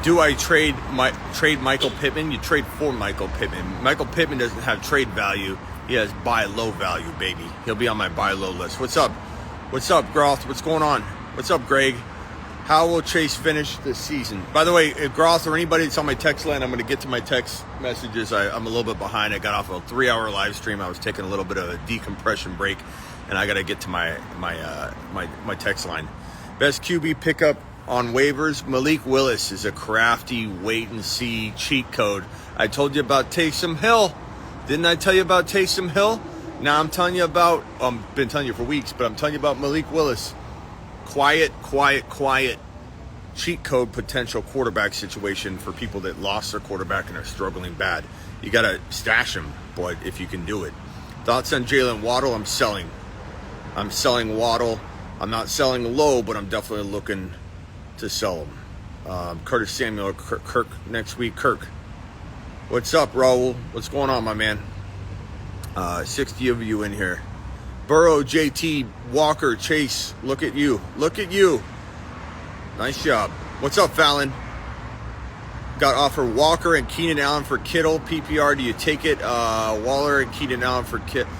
Do I trade Michael Pittman? You trade for Michael Pittman. Michael Pittman doesn't have trade value. He has buy low value, baby. He'll be on my buy low list. What's up? What's up, Groth? What's going on? What's up, Greg? How will Chase finish this season? By the way, if Groth or anybody that's on my text line, I'm going to get to my text messages. I'm a little bit behind. I got off a 3-hour live stream. I was taking a little bit of a decompression break, and I got to get to my text line. Best QB pickup on waivers. Malik Willis is a crafty wait-and-see cheat code. I told you about Taysom Hill. Didn't I tell you about Taysom Hill? Now I'm telling you about, been telling you for weeks, but I'm telling you about Malik Willis. Quiet cheat code potential quarterback situation for people that lost their quarterback and are struggling bad. You got to stash him, boy, if you can do it. Thoughts on Jalen Waddle? I'm selling Waddle. I'm not selling low, but I'm definitely looking to sell him. Curtis Samuel, Kirk next week. Kirk, what's up, Raul? What's going on, my man? 60 of you in here. Burrow, JT, Walker, Chase, look at you. Nice job. What's up, Fallon? Got offer Walker and Keenan Allen for Kittle. PPR, do you take it? Waller and Keenan Allen for Kittle.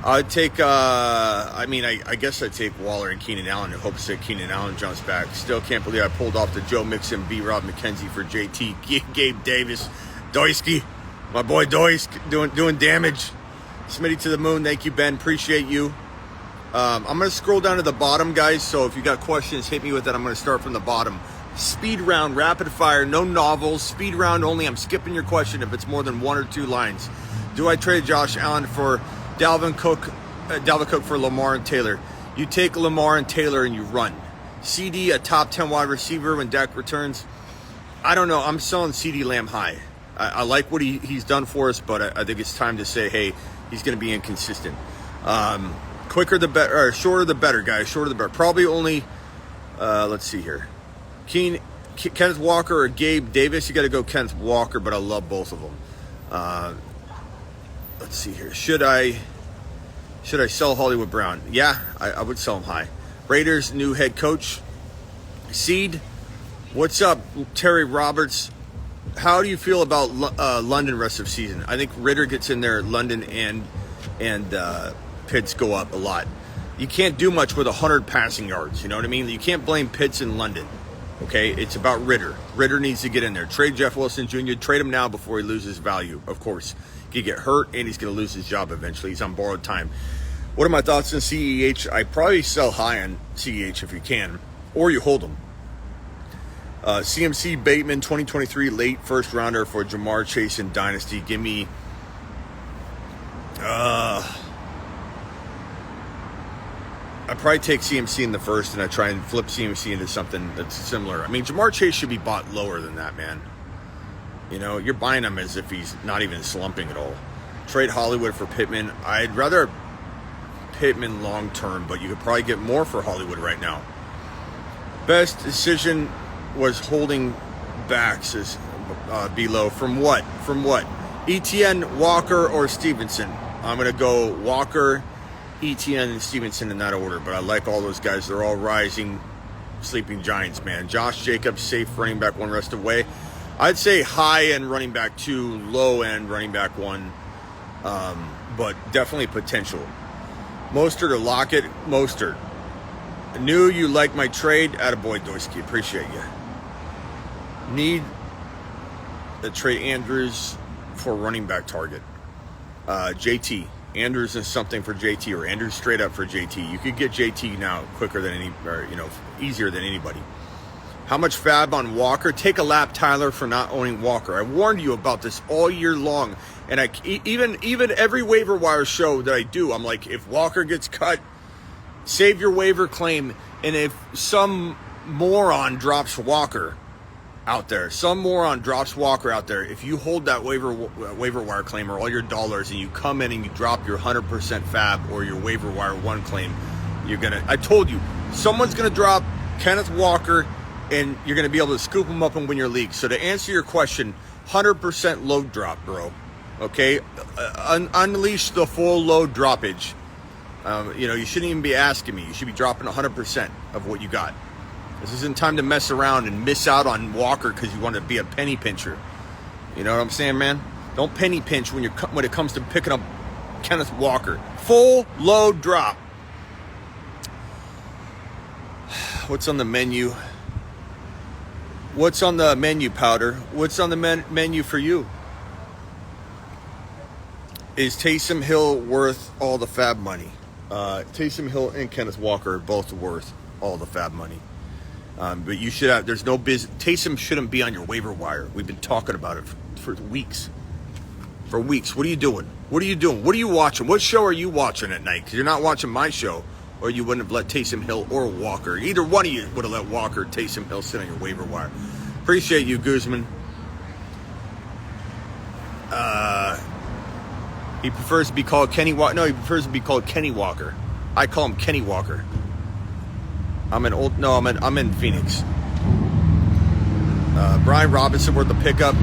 I'd take, I guess I'd take Waller and Keenan Allen in hopes that Keenan Allen jumps back. Still can't believe I pulled off the Joe Mixon, B-Rob McKenzie for JT. Gabe Davis, Doisky, my boy Doisk, doing damage. Smitty to the moon. Thank you, Ben. Appreciate you. I'm going to scroll down to the bottom, guys. So if you got questions, hit me with that. I'm going to start from the bottom. Speed round, rapid fire, no novels. Speed round only. I'm skipping your question if it's more than 1 or 2 lines. Do I trade Josh Allen for Dalvin Cook for Lamar and Taylor? You take Lamar and Taylor and you run. CD, a top 10 wide receiver when Dak returns. I don't know. I'm selling CD Lamb high. I like what he's done for us, but I think it's time to say, hey, he's going to be inconsistent. Quicker the better, or shorter the better, guys. Shorter the better. Probably only, let's see here. Kenneth Walker or Gabe Davis. You got to go Kenneth Walker, but I love both of them. Let's see here. Should I sell Hollywood Brown? Yeah, I would sell him high. Raiders new head coach. Seed. What's up, Terry Roberts? How do you feel about London rest of season? I think Ritter gets in there. London and Pitts go up a lot. You can't do much with 100 passing yards. You know what I mean? You can't blame Pitts in London. Okay, it's about Ritter. Ritter needs to get in there. Trade Jeff Wilson Jr. Trade him now before he loses value. Of course, he could get hurt and he's going to lose his job eventually. He's on borrowed time. What are my thoughts on CEH? I probably sell high on CEH if you can, or you hold him. CMC Bateman 2023 late first rounder for Jamar Chase in Dynasty. Give me I probably take CMC in the first and I try and flip CMC into something that's similar. I mean, Jamar Chase should be bought lower than that, man. You know, you're buying him as if he's not even slumping at all. Trade Hollywood for Pittman. I'd rather Pittman long term, but you could probably get more for Hollywood right now. Best decision was holding back, says below. From what? ETN, Walker, or Stevenson? I'm going to go Walker, ETN, and Stevenson in that order, but I like all those guys. They're all rising, sleeping giants, man. Josh Jacobs, safe running back 1 rest away. I'd say high-end running back 2, low-end running back 1, but definitely potential. Mostert or Lockett? Mostert. I knew you liked my trade. Attaboy, Doisky. Appreciate you. Need a trade Andrews for running back target. JT. Andrews is something for JT, or Andrews straight up for JT. You could get JT now quicker than easier than anybody. How much fab on Walker? Take a lap, Tyler, for not owning Walker. I warned you about this all year long, and even every waiver wire show that I do, I'm like, if Walker gets cut, save your waiver claim, and if some moron drops Walker out there, if you hold that waiver wire claim or all your dollars and you come in and you drop your 100% fab or your waiver wire 1 claim, I told you, someone's going to drop Kenneth Walker and you're going to be able to scoop him up and win your league. So to answer your question, 100% load drop, bro. Okay? Unleash the full load droppage. You shouldn't even be asking me. You should be dropping 100% of what you got. This isn't time to mess around and miss out on Walker because you want to be a penny pincher. You know what I'm saying, man? Don't penny pinch when it comes to picking up Kenneth Walker. Full load drop. What's on the menu? What's on the menu, Powder? What's on the menu for you? Is Taysom Hill worth all the fab money? Taysom Hill and Kenneth Walker are both worth all the fab money. But you should have, there's no business. Taysom shouldn't be on your waiver wire. We've been talking about it for weeks. For weeks. What are you doing? What are you doing? What are you watching? What show are you watching at night? Because you're not watching my show, or you wouldn't have let Taysom Hill or Walker. Either one of you would have let Walker or Taysom Hill sit on your waiver wire. Appreciate you, Guzman. He prefers to be called Kenny Walker. No, he prefers to be called Kenny Walker. I call him Kenny Walker. I'm in Phoenix. Brian Robinson worth the pickup.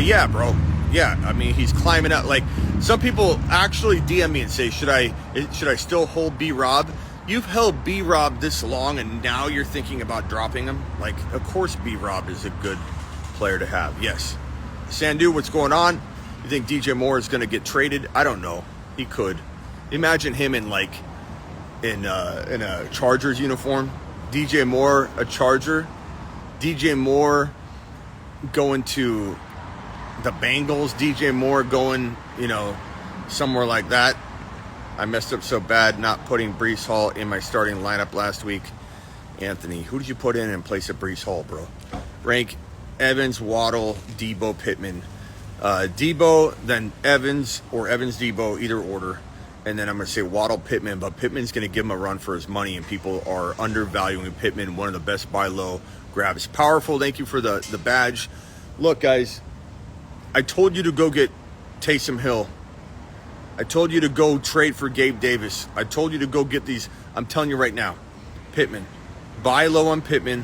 Yeah, bro. Yeah, I mean, he's climbing up. Like, some people actually DM me and say, should I still hold B-Rob? You've held B-Rob this long, and now you're thinking about dropping him? Like, of course B-Rob is a good player to have. Yes. Sandu, what's going on? You think DJ Moore is going to get traded? I don't know. He could. Imagine him in a Chargers uniform. DJ Moore, a Charger. DJ Moore going to the Bengals. DJ Moore going, somewhere like that. I messed up so bad not putting Breece Hall in my starting lineup last week. Anthony, who did you put in place of Breece Hall, bro? Rank Evans, Waddle, Debo, Pittman. Debo, then Evans, or Evans, Debo, either order. And then I'm going to say Waddle, Pittman, but Pittman's going to give him a run for his money, and people are undervaluing Pittman, one of the best buy low grabs. Powerful, thank you for the badge. Look, guys, I told you to go get Taysom Hill. I told you to go trade for Gabe Davis. I told you to go get these. I'm telling you right now, Pittman. Buy low on Pittman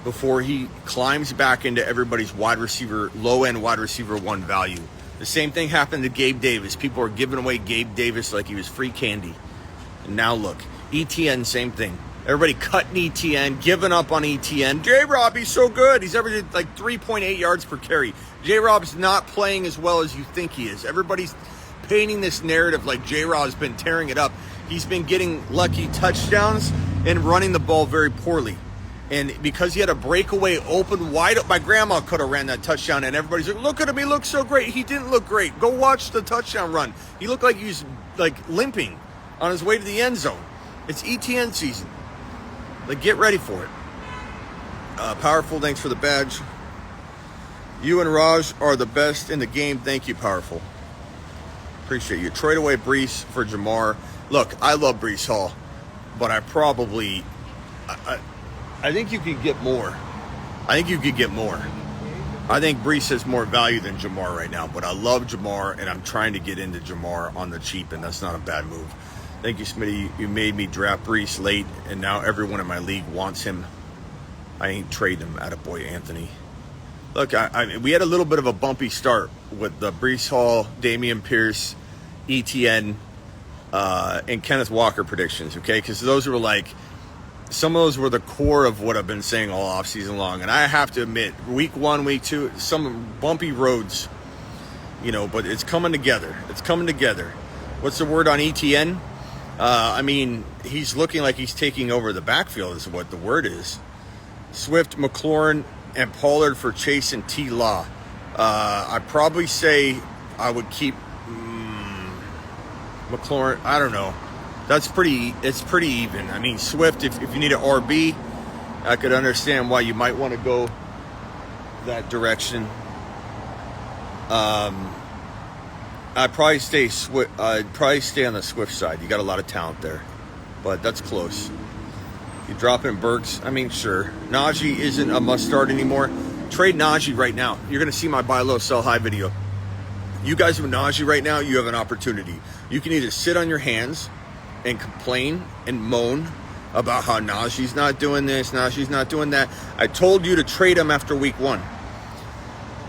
before he climbs back into everybody's low-end wide receiver one value. The same thing happened to Gabe Davis. People are giving away Gabe Davis like he was free candy. And now look, ETN, same thing. Everybody cutting ETN, giving up on ETN. J-Rob, he's so good. He's averaging like 3.8 yards per carry. J-Rob's not playing as well as you think he is. Everybody's painting this narrative like J-Rob's been tearing it up. He's been getting lucky touchdowns and running the ball very poorly. And because he had a breakaway open wide up, my grandma could have ran that touchdown, and everybody's like, look at him, he looks so great. He didn't look great. Go watch the touchdown run. He looked like he was like limping on his way to the end zone. It's ETN season. Like, get ready for it. Powerful, thanks for the badge. You and Raj are the best in the game. Thank you, Powerful. Appreciate you. Trade away Breece for Jamar. Look, I love Breece Hall, but I think you could get more. I think Breece has more value than Jamar right now, but I love Jamar, and I'm trying to get into Jamar on the cheap, and that's not a bad move. Thank you, Smitty. You made me draft Breece late, and now everyone in my league wants him. I ain't trading him. Attaboy, Anthony. Look, we had a little bit of a bumpy start with the Breece Hall, Dameon Pierce, ETN, and Kenneth Walker predictions, okay? Because those were like, some of those were the core of what I've been saying all offseason long. And I have to admit, week 1, week 2, some bumpy roads, but it's coming together. What's the word on ETN? He's looking like he's taking over the backfield is what the word is. Swift, McLaurin, and Pollard for Chase and T. Law. I'd probably say I would keep McLaurin. I don't know. It's pretty even. Swift, if you need an RB, I could understand why you might want to go that direction. I'd probably stay on the Swift side. You got a lot of talent there, but that's close. You drop in Burks, sure. Najee isn't a must start anymore. Trade Najee right now. You're going to see my buy low, sell high video. You guys with Najee right now, you have an opportunity. You can either sit on your hands and complain and moan about how Najee's not doing this, Najee's not doing that. I told you to trade him after week 1.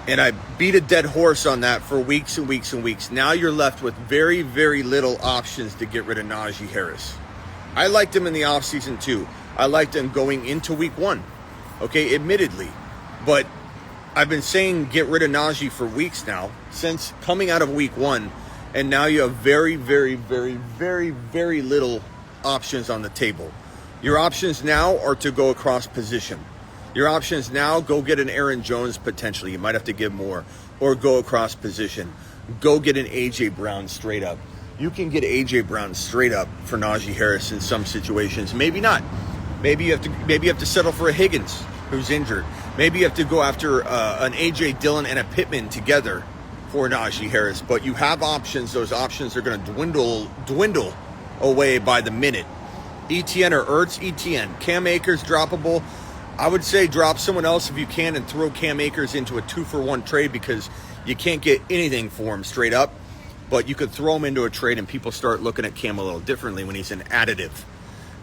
And I beat a dead horse on that for weeks and weeks and weeks. Now you're left with very, very little options to get rid of Najee Harris. I liked him in the offseason too. I liked him going into week 1. Okay, admittedly. But I've been saying get rid of Najee for weeks now, since coming out of week 1, and now you have very, very, very, very, very little options on the table. Your options now are to go across position. Your options now, go get an Aaron Jones potentially. You might have to give more. Or go across position. Go get an A.J. Brown straight up. You can get A.J. Brown straight up for Najee Harris in some situations. Maybe not. Maybe you have to settle for a Higgins who's injured. Maybe you have to go after an A.J. Dillon and a Pittman together for Najee Harris. But you have options. Those options are going to dwindle away by the minute. ETN or Ertz? ETN. Cam Akers droppable. I would say drop someone else if you can and throw Cam Akers into a 2-for-1 trade, because you can't get anything for him straight up. But you could throw him into a trade and people start looking at Cam a little differently when he's an additive.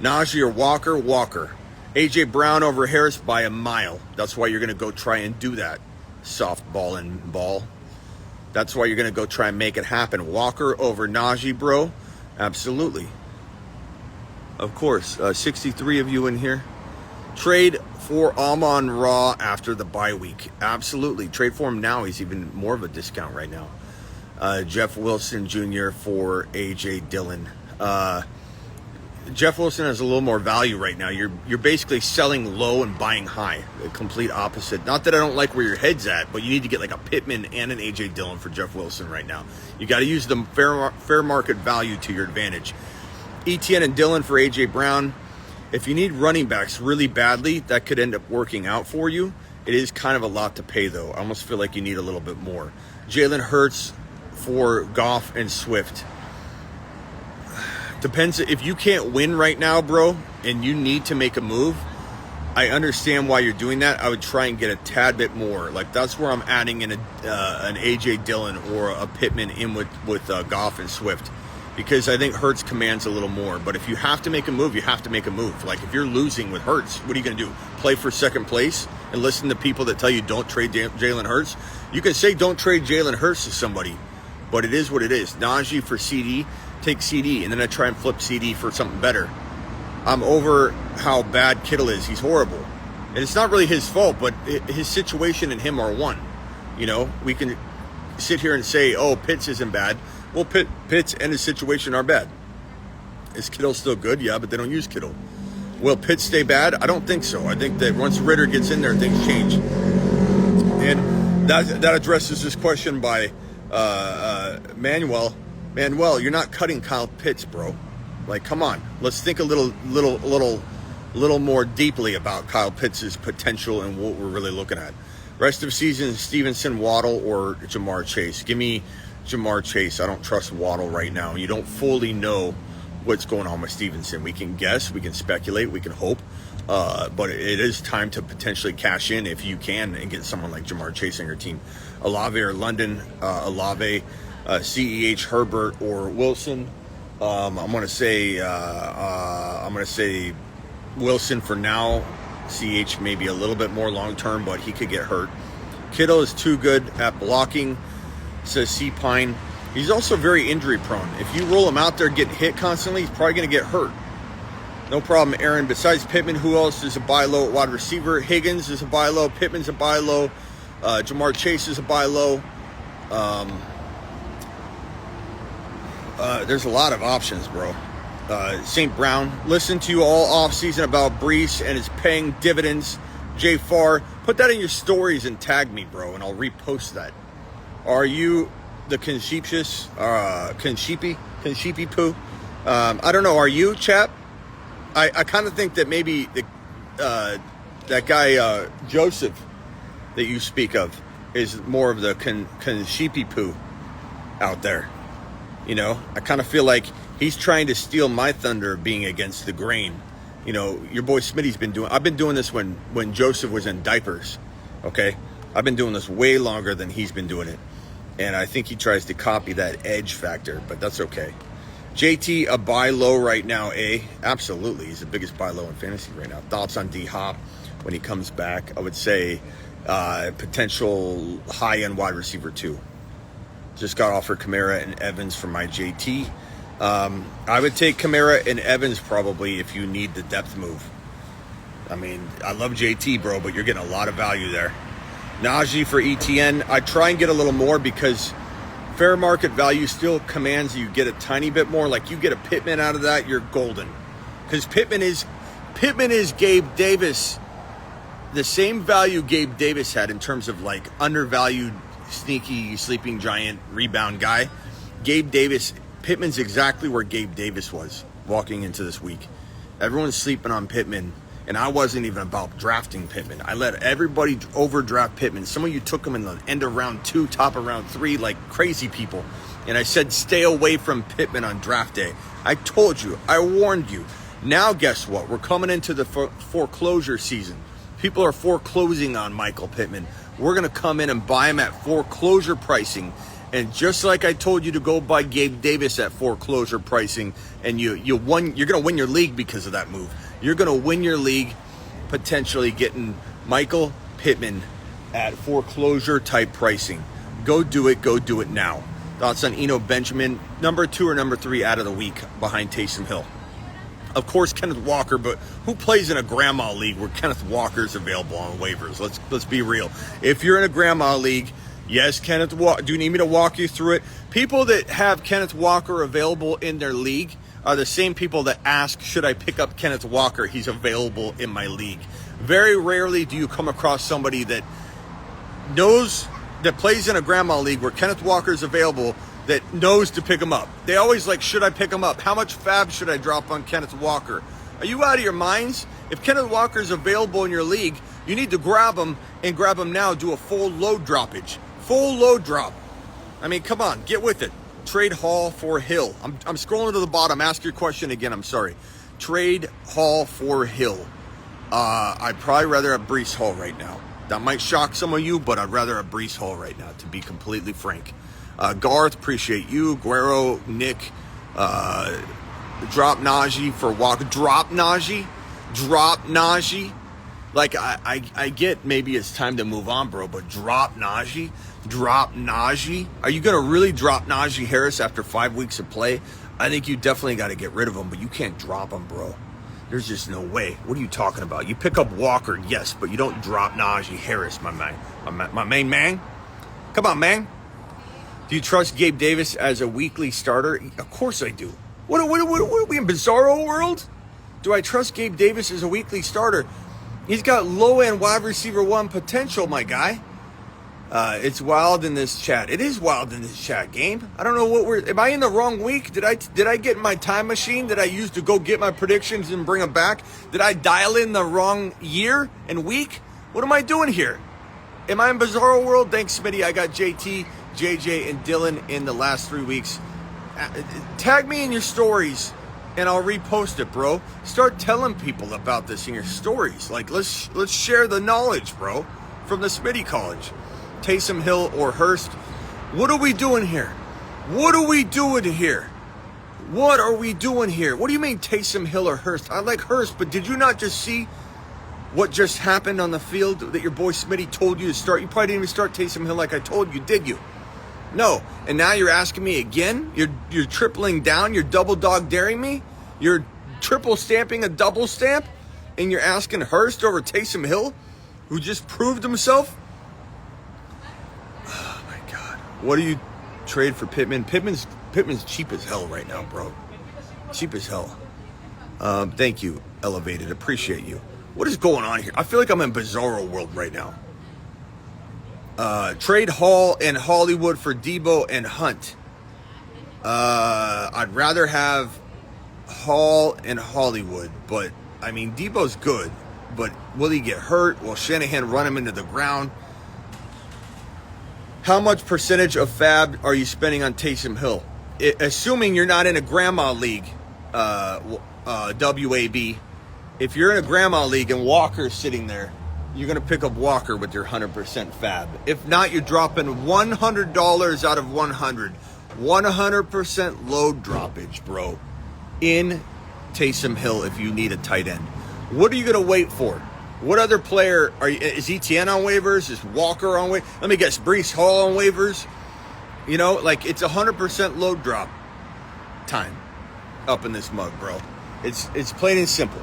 Najee or Walker? Walker. A.J. Brown over Harris by a mile. That's why you're going to go try and do that. Softball and ball. That's why you're going to go try and make it happen. Walker over Najee, bro? Absolutely. Of course. 63 of you in here. Trade for Amon-Ra after the bye week. Absolutely. Trade for him now. He's even more of a discount right now. Jeff Wilson Jr. for A.J. Dillon. Jeff Wilson has a little more value right now. You're basically selling low and buying high. The complete opposite. Not that I don't like where your head's at, but you need to get like a Pittman and an A.J. Dillon for Jeff Wilson right now. You got to use the fair market value to your advantage. ETN and Dillon for A.J. Brown. If you need running backs really badly, that could end up working out for you. It is kind of a lot to pay, though. I almost feel like you need a little bit more. Jalen Hurts for Goff and Swift. Depends. If you can't win right now, bro, and you need to make a move, I understand why you're doing that. I would try and get a tad bit more. Like, that's where I'm adding in an A.J. Dillon or a Pittman in with Goff and Swift. Because I think Hurts commands a little more. But if you have to make a move, you have to make a move. Like, if you're losing with Hurts, what are you going to do? Play for second place and listen to people that tell you don't trade Jalen Hurts? You can say don't trade Jalen Hurts to somebody, but it is what it is. Najee for CD, take CD, and then I try and flip CD for something better. I'm over how bad Kittle is. He's horrible. And it's not really his fault, but his situation and him are one. You know, we can sit here and say, oh, Pitts isn't bad. Well, Pitts and his situation are bad. Is Kittle still good? Yeah, but they don't use Kittle. Will Pitts stay bad? I don't think so. I think that once Ritter gets in there, things change. And that addresses this question by Manuel. Manuel, you're not cutting Kyle Pitts, bro. Like, come on. Let's think a little more deeply about Kyle Pitts' potential and what we're really looking at. Rest of season, Stevenson, Waddle, or Jamar Chase. Give me Jamar Chase. I don't trust Waddle right now. You don't fully know what's going on with Stevenson. We can guess, we can speculate, we can hope, but it is time to potentially cash in if you can and get someone like Jamar Chase on your team. Olave or London, Olave, CEH, Herbert, or Wilson. I'm gonna say Wilson for now. CH maybe a little bit more long term, but he could get hurt. Kittle is too good at blocking, says C Pine. He's also very injury prone. If you roll him out there getting hit constantly, he's probably going to get hurt. No problem, Aaron. Besides Pittman, who else is a buy low at wide receiver? Higgins is a buy low. Pittman's a buy low. Jamar Chase is a buy low. There's a lot of options, bro. St. Brown, listen to you all offseason about Brees and his paying dividends. Jay Farr, put that in your stories and tag me, bro, and I'll repost that. Are you the Consheepy poo? I don't know. Are you, chap? I kind of think that maybe that guy Joseph that you speak of is more of the Consheepy poo out there. You know, I kind of feel like he's trying to steal my thunder of being against the grain. You know, your boy Smitty's been doing. I've been doing this when Joseph was in diapers. Okay, I've been doing this way longer than he's been doing it. And I think he tries to copy that edge factor, but that's okay. JT, a buy low right now, eh? Absolutely. He's the biggest buy low in fantasy right now. Thoughts on D-Hop when he comes back? I would say potential high-end wide receiver, too. Just got offered Kamara and Evans for my JT. I would take Kamara and Evans probably if you need the depth move. I mean, I love JT, bro, but you're getting a lot of value there. Najee for ETN. I try and get a little more because fair market value still commands you get a tiny bit more. Like you get a Pittman out of that, you're golden. Because Pittman is Gabe Davis. The same value Gabe Davis had in terms of like undervalued, sneaky, sleeping giant rebound guy. Gabe Davis, Pittman's exactly where Gabe Davis was walking into this week. Everyone's sleeping on Pittman, and I wasn't even about drafting Pittman. I let everybody overdraft Pittman. Some of you took him in the end of round 2, top of round 3, like crazy people. And I said, stay away from Pittman on draft day. I told you, I warned you. Now guess what? We're coming into the foreclosure season. People are foreclosing on Michael Pittman. We're going to come in and buy him at foreclosure pricing. And just like I told you to go buy Gabe Davis at foreclosure pricing, and you're going to win your league because of that move. You're going to win your league potentially getting Michael Pittman at foreclosure type pricing. Go do it. Go do it now. Thoughts on Eno Benjamin, number 2 or number 3 out of the week behind Taysom Hill? Of course, Kenneth Walker, but who plays in a grandma league where Kenneth Walker is available on waivers? Let's be real. If you're in a grandma league, yes, Kenneth Walker. Do you need me to walk you through it? People that have Kenneth Walker available in their league are the same people that ask, should I pick up Kenneth Walker? He's available in my league. Very rarely do you come across somebody that plays in a grandma league where Kenneth Walker is available that knows to pick him up. They always like, should I pick him up? How much fab should I drop on Kenneth Walker? Are you out of your minds? If Kenneth Walker is available in your league, you need to grab him and grab him now. Do a full load droppage. Full load drop. I mean, come on, get with it. Trade Hall for Hill. I'm scrolling to the bottom. Ask your question again. I'm sorry. Trade Hall for Hill. I'd probably rather have Breece Hall right now. That might shock some of you, but I'd rather have Breece Hall right now, to be completely frank. Garth, appreciate you. Guero, Nick, drop Najee for Walker. Drop Najee. Like, I get maybe it's time to move on, bro, but drop Najee. Are you going to really drop Najee Harris after 5 weeks of play? I think you definitely got to get rid of him, but you can't drop him, bro. There's just no way. What are you talking about? You pick up Walker, yes, but you don't drop Najee Harris, my man. My main man. Come on, man. Do you trust Gabe Davis as a weekly starter? Of course I do. What are we in Bizarro world? Do I trust Gabe Davis as a weekly starter? He's got low-end wide receiver 1 potential, my guy. It's wild in this chat. It is wild in this chat game. I don't know am I in the wrong week? Did I get my time machine that I used to go get my predictions and bring them back? Did I dial in the wrong year and week? What am I doing here? Am I in Bizarro world? Thanks, Smitty. I got JT, JJ, and Dylan in the last 3 weeks. Tag me in your stories and I'll repost it, bro. Start telling people about this in your stories. Like, let's share the knowledge, bro, from the Smitty College. Taysom Hill or Hearst. What are we doing here? What are we doing here? What do you mean Taysom Hill or Hearst? I like Hearst, but did you not just see what just happened on the field that your boy Smitty told you to start? You probably didn't even start Taysom Hill like I told you, did you? No. And now you're asking me again? You're tripling down? You're double dog daring me? You're triple stamping a double stamp? And you're asking Hearst over Taysom Hill, who just proved himself? Oh my God. What do you trade for Pittman? Pittman's cheap as hell right now, bro. Cheap as hell. Thank you, Elevated. Appreciate you. What is going on here? I feel like I'm in Bizarro world right now. Trade Hall and Hollywood for Debo and Hunt. I'd rather have Hall and Hollywood, but I mean, Debo's good, but will he get hurt? Will Shanahan run him into the ground? How much percentage of fab are you spending on Taysom Hill? Assuming you're not in a grandma league, WAB. If you're in a grandma league and Walker's sitting there, you're going to pick up Walker with your 100% fab. If not, you're dropping $100 out of 100. 100% load droppage, bro, in Taysom Hill if you need a tight end. What are you going to wait for? What other player is ETN on waivers? Is Walker on waivers? Let me guess, Breece Hall on waivers? You know, like, it's 100% load drop time up in this mug, bro. It's plain and simple.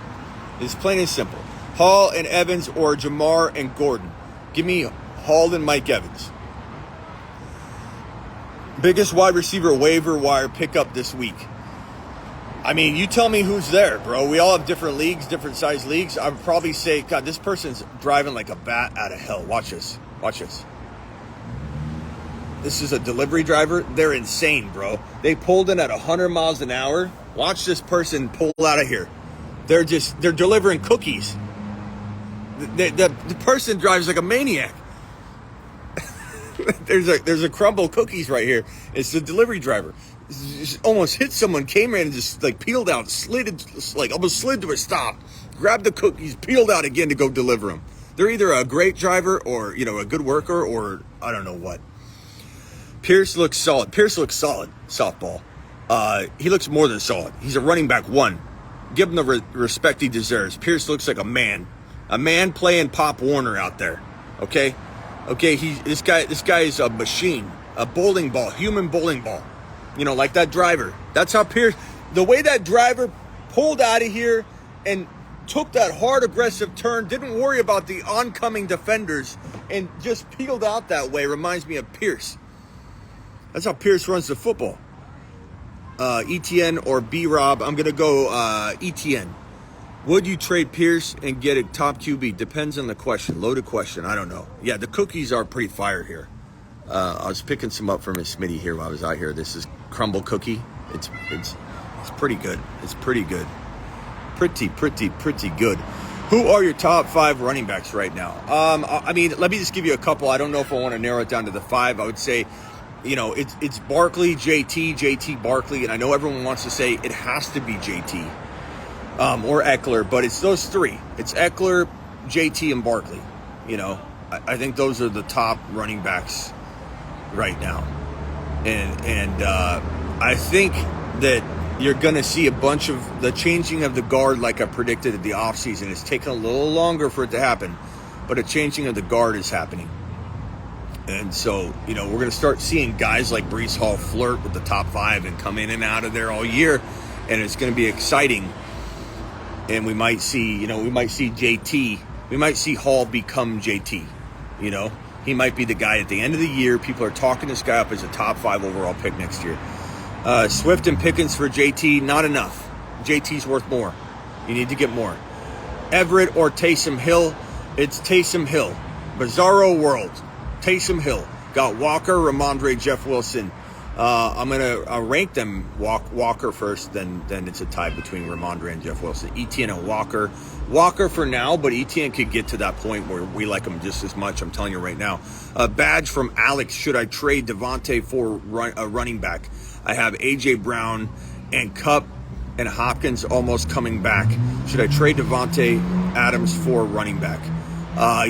It's plain and simple. Hall and Evans or Jamar and Gordon. Give me Hall and Mike Evans. Biggest wide receiver waiver wire pickup this week. I mean, you tell me who's there, bro. We all have different leagues, different size leagues. I would probably say, God, this person's driving like a bat out of hell. Watch this. Watch this. This is a delivery driver. They're insane, bro. They pulled in at 100 miles an hour. Watch this person pull out of here. They're delivering cookies. The person drives like a maniac. There's a crumble cookies right here. It's the delivery driver. Just almost hit someone, came in and just like peeled out, almost slid to a stop, grabbed the cookies, peeled out again to go deliver them. They're either a great driver or, a good worker or I don't know what. Pierce looks solid. Softball. He looks more than solid. He's a running back 1. Give him the respect he deserves. Pierce looks like a man playing Pop Warner out there. Okay. This guy is a machine, a bowling ball, human bowling ball. Like that driver. That's how Pierce, the way that driver pulled out of here and took that hard, aggressive turn, didn't worry about the oncoming defenders, and just peeled out that way, reminds me of Pierce. That's how Pierce runs the football. ETN or B-Rob. I'm going to go ETN. Would you trade Pierce and get a top QB? Depends on the question. Loaded question. I don't know. Yeah, the cookies are pretty fire here. I was picking some up from Miss Smitty here while I was out here. This is crumble cookie. It's pretty good. It's pretty good. Pretty good. Who are your top 5 running backs right now? I mean, let me just give you a couple. I don't know if I want to narrow it down to the 5. I would say, it's Barkley, JT, Barkley, and I know everyone wants to say it has to be JT or Eckler, but it's those 3. It's Eckler, JT, and Barkley. I think those are the top running backs right now. And I think that you're going to see a bunch of the changing of the guard like I predicted at the offseason. It's taken a little longer for it to happen, but a changing of the guard is happening. And so, we're going to start seeing guys like Breece Hall flirt with the top 5 and come in and out of there all year, and it's going to be exciting. And we might see JT. We might see Hall become JT. He might be the guy at the end of the year. People are talking this guy up as a top 5 overall pick next year. Swift and Pickens for JT, not enough. JT's worth more. You need to get more. Everett or Taysom Hill? It's Taysom Hill. Bizarro world. Taysom Hill. Got Walker, Ramondre, Jeff Wilson. I'm going to rank them Walker first, then it's a tie between Ramondre and Jeff Wilson. Etienne and Walker. Walker for now, but Etienne could get to that point where we like him just as much. I'm telling you right now. Badge from Alex. Should I trade Devonte for a running back? I have A.J. Brown and Kupp and Hopkins almost coming back. Should I trade Devonte Adams for running back?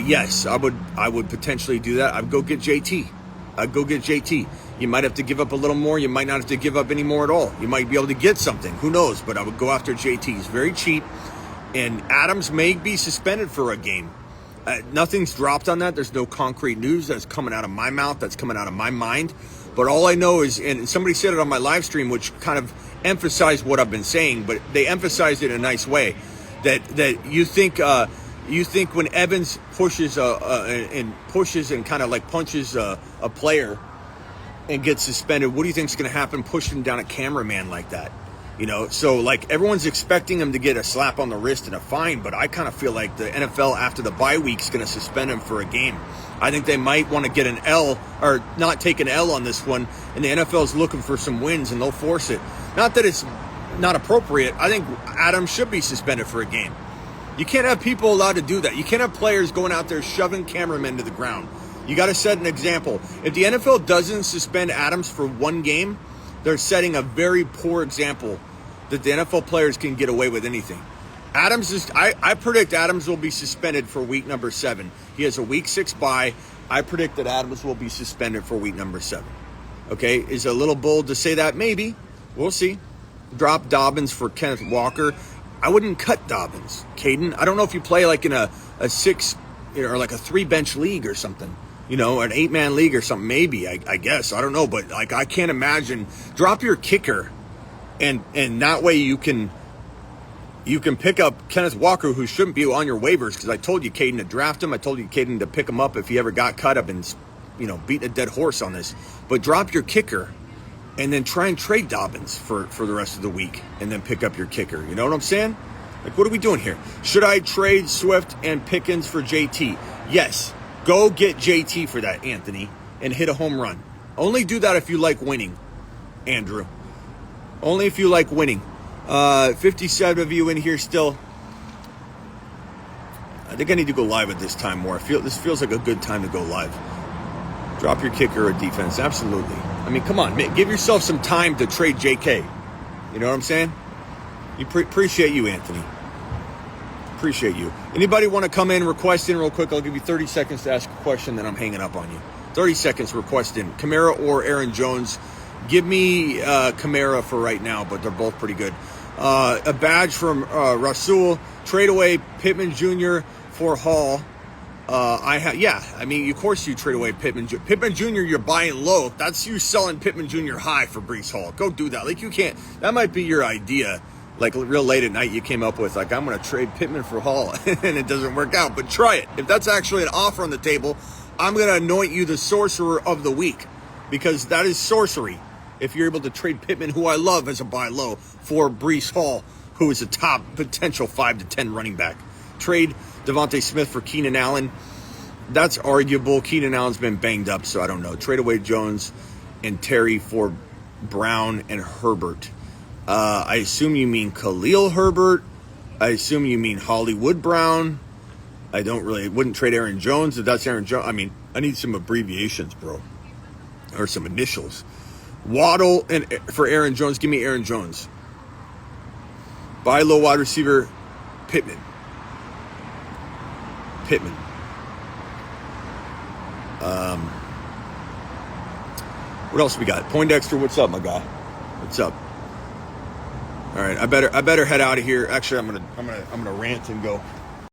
Yes, I would potentially do that. I'd go get JT. You might have to give up a little more. You might not have to give up any more at all. You might be able to get something. Who knows? But I would go after JT. He's very cheap. And Adams may be suspended for a game. Nothing's dropped on that. There's no concrete news that's coming out of my mouth, that's coming out of my mind. But all I know is, and somebody said it on my live stream, which kind of emphasized what I've been saying, but they emphasized it in a nice way, that you think when Evans pushes and kind of like punches a player and gets suspended, what do you think is going to happen pushing down a cameraman like that? So like everyone's expecting him to get a slap on the wrist and a fine, but I kind of feel like the NFL after the bye week is going to suspend him for a game. I think they might want to get an L or not take an L on this one, and the NFL is looking for some wins and they'll force it. Not that it's not appropriate. I think Adams should be suspended for a game. You can't have people allowed to do that. You can't have players going out there shoving cameramen to the ground. You got to set an example. If the NFL doesn't suspend Adams for one game, they're setting a very poor example that the NFL players can get away with anything. I predict Adams will be suspended for week number 7. He has a week 6 bye. I predict that Adams will be suspended for week number 7. Okay, is it a little bold to say that? Maybe. We'll see. Drop Dobbins for Kenneth Walker. I wouldn't cut Dobbins, Caden. I don't know if you play like in a 6 or like a 3-bench league or something. An 8-man league or something. Maybe, I guess. I don't know. But like I can't imagine. Drop your kicker and that way you can You can pick up Kenneth Walker, who shouldn't be on your waivers, because I told you, Caden, to draft him. I told you, Caden, to pick him up if he ever got cut up and, beating a dead horse on this. But drop your kicker and then try and trade Dobbins for the rest of the week and then pick up your kicker. You know what I'm saying? Like, what are we doing here? Should I trade Swift and Pickens for JT? Yes. Go get JT for that, Anthony, and hit a home run. Only do that if you like winning, Andrew. Only if you like winning. 57 of you in here still. I think I need to go live at this time more. This feels like a good time to go live. Drop your kicker or defense. Absolutely. I mean, come on. Give yourself some time to trade JK. You know what I'm saying? Appreciate you, Anthony. Appreciate you. Anybody want to come in, request in real quick? I'll give you 30 seconds to ask a question, then I'm hanging up on you. 30 seconds, request in. Kamara or Aaron Jones? Give me Kamara for right now, but they're both pretty good. A badge from Rasul. Trade away Pittman Jr. for Hall. I mean, of course you trade away Pittman Jr. Pittman Jr. You're buying low. That's you selling Pittman Jr. high for Breece Hall. Go do that. Like, you can't. That might be your idea. Like, real late at night, you came up with, like, I'm going to trade Pittman for Hall, and it doesn't work out. But try it. If that's actually an offer on the table, I'm going to anoint you the sorcerer of the week, because that is sorcery. If you're able to trade Pittman, who I love as a buy low, for Breece Hall, who is a top potential 5 to 10 running back. Trade Devonte Smith for Keenan Allen. That's arguable. Keenan Allen's been banged up, so I don't know. Trade away Jones and Terry for Brown and Herbert. I assume you mean Khalil Herbert. I assume you mean Hollywood Brown. Wouldn't trade Aaron Jones if that's Aaron Jones. I mean, I need some abbreviations, bro. Or some initials. Waddle and for Aaron Jones. Give me Aaron Jones. Buy low wide receiver Pittman. What else we got? Poindexter, what's up, my guy? What's up? All right, I better head out of here. Actually, I'm gonna rant and go.